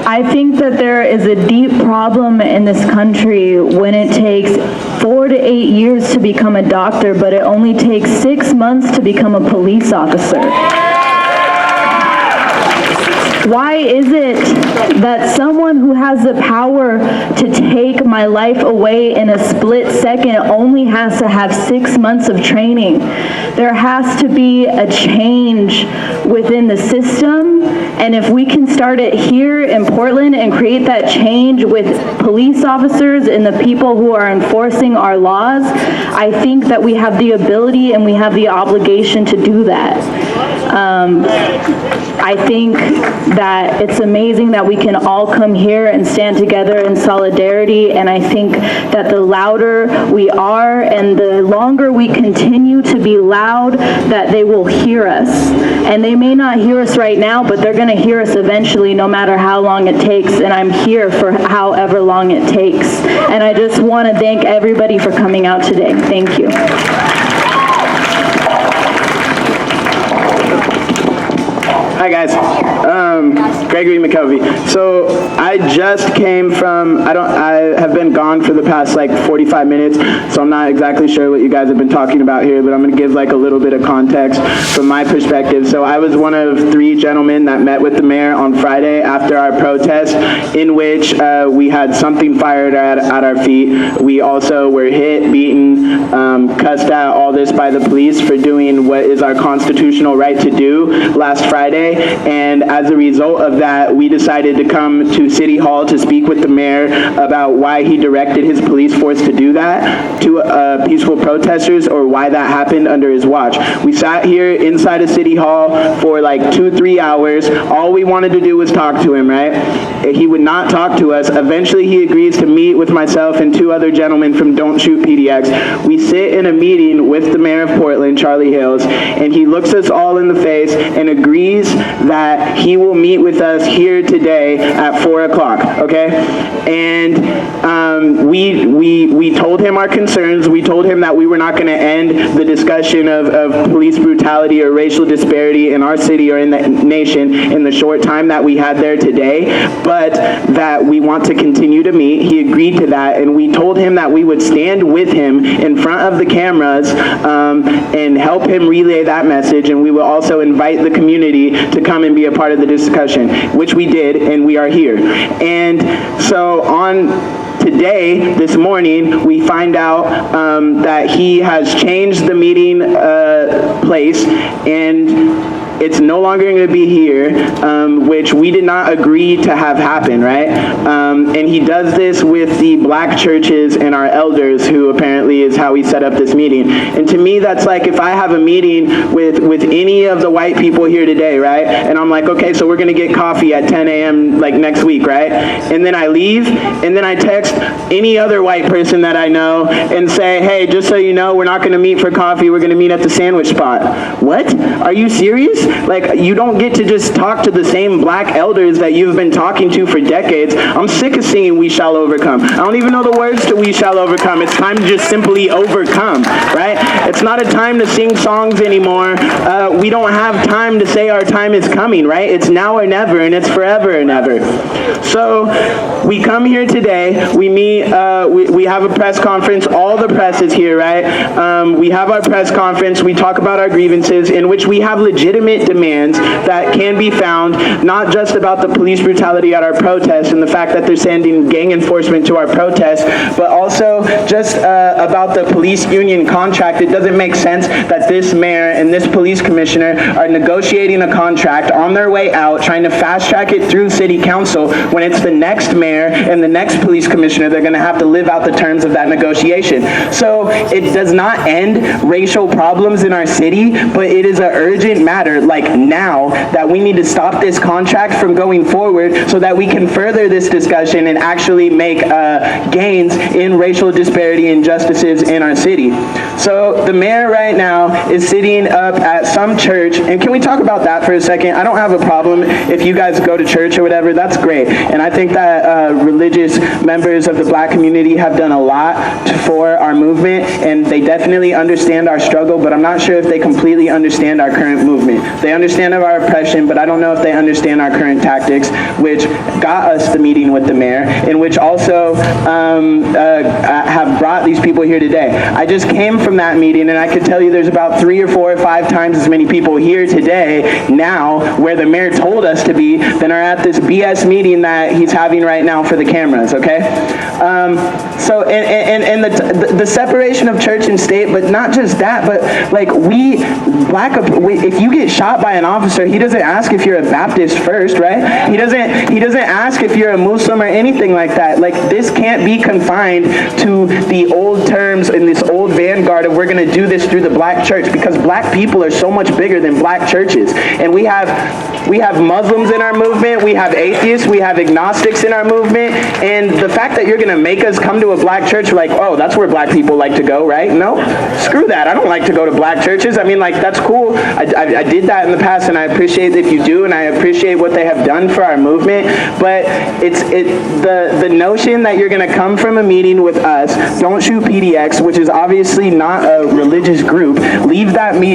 I think that there is a deep problem in this country when it takes 4 to 8 years to become a doctor, but it only takes 6 months to become a police officer. Why is it that someone who has the power to take my life away in a split second only has to have 6 months of training? There has to be a change within the system, and if we can start it here in Portland and create that change with police officers and the people who are enforcing our laws, I think that we have the ability and we have the obligation to do that. I think that it's amazing that we can all come here and stand together in solidarity, and I think that the louder we are and the longer we continue to be loud, that they will hear us. And they may not hear us right now, but they're going to hear us eventually, no matter how long it takes, and I'm here for however long it takes. And I just want to thank everybody for coming out today. Thank you. Hi guys, Gregory McKelvey. So I just came from, I have been gone for the past like 45 minutes, so I'm not exactly sure what you guys have been talking about here, but I'm going to give like a little bit of context from my perspective. So I was one of 3 gentlemen that met with the mayor on Friday after our protest, in which we had something fired at our feet. We also were hit, beaten, cussed at, all this by the police for doing what is our constitutional right to do last Friday. And as a result of that, we decided to come to City Hall to speak with the mayor about why he directed his police force to do that to peaceful protesters, or why that happened under his watch. We sat here inside of City Hall for like 2-3 hours. All we wanted to do was talk to him, right? He would not talk to us. Eventually he agrees to meet with myself and 2 other gentlemen from Don't Shoot PDX. We sit in a meeting with the mayor of Portland, Charlie Hales, and he looks us all in the face and agrees that he will meet with us here today at 4 o'clock, okay? And we told him our concerns. We told him that we were not going to end the discussion of police brutality or racial disparity in our city or in the nation in the short time that we had there today, but that we want to continue to meet. He agreed to that, and we told him that we would stand with him in front of the cameras and help him relay that message, and we will also invite the community to come and be a part of the discussion, which we did, and we are here. And so on today, this morning, we find out that he has changed the meeting place, and it's no longer going to be here, which we did not agree to have happen, right? And he does this with the black churches and our elders, who apparently is how he set up this meeting. And to me, that's like if I have a meeting with any of the white people here today, right? And I'm like, okay, so we're going to get coffee at 10 a.m. like next week, right? And then I leave, and then I text any other white person that I know and say, hey, just so you know, we're not going to meet for coffee. We're going to meet at the sandwich spot. What? Are you serious? Like, you don't get to just talk to the same black elders that you've been talking to for decades. I'm sick of singing We Shall Overcome. I don't even know the words to We Shall Overcome. It's time to just simply overcome, right? It's not a time to sing songs anymore. We don't have time to say our time is coming, right? It's now or never, and it's forever or never. So we come here today, we meet, we have a press conference. All the press is here, right? We have our press conference. We talk about our grievances, in which we have legitimate demands that can be found, not just about the police brutality at our protests and the fact that they're sending gang enforcement to our protests, but also just about the police union contract. It doesn't make sense that this mayor and this police commissioner are negotiating a contract on their way out, trying to fast track it through city council, when it's the next mayor and the next police commissioner that are going to have to live out the terms of that negotiation. So it does not end racial problems in our city, but it is an urgent matter, like now, that we need to stop this contract from going forward so that we can further this discussion and actually make gains in racial disparity and injustices in our city. So the mayor right now is sitting up at some church, and can we talk about that for a second? I don't have a problem if you guys go to church or whatever, that's great. And I think that religious members of the black community have done a lot for our movement, and they definitely understand our struggle, but I'm not sure if they completely understand our current movement. They understand of our oppression, but I don't know if they understand our current tactics, which got us the meeting with the mayor, and which also have brought these people here today. I just came from that meeting, and I could tell you there's about 3 or 4 or 5 times as many people here today now where the mayor told us to be than are at this BS meeting that he's having right now for the cameras, okay? So, and the separation of church and state, but not just that, but like if you get shot by an officer, he doesn't ask if you're a Baptist first, right? He doesn't ask if you're a Muslim or anything like that. Like, this can't be confined to the old terms in this old vanguard of we're going to do this through the black church, because black people are so much bigger than black churches. And we have Muslims in our movement, we have atheists, we have agnostics in our movement, and the fact that you're going to make us come to a black church, like, oh, that's where black people like to go, right? No, screw that. I don't like to go to black churches. I mean, like, that's cool. I did that in the past, and I appreciate if you do, and I appreciate what they have done for our movement, but the notion that you're going to come from a meeting with us, don't shoot PDX, which is obviously not a religious group, leave that meeting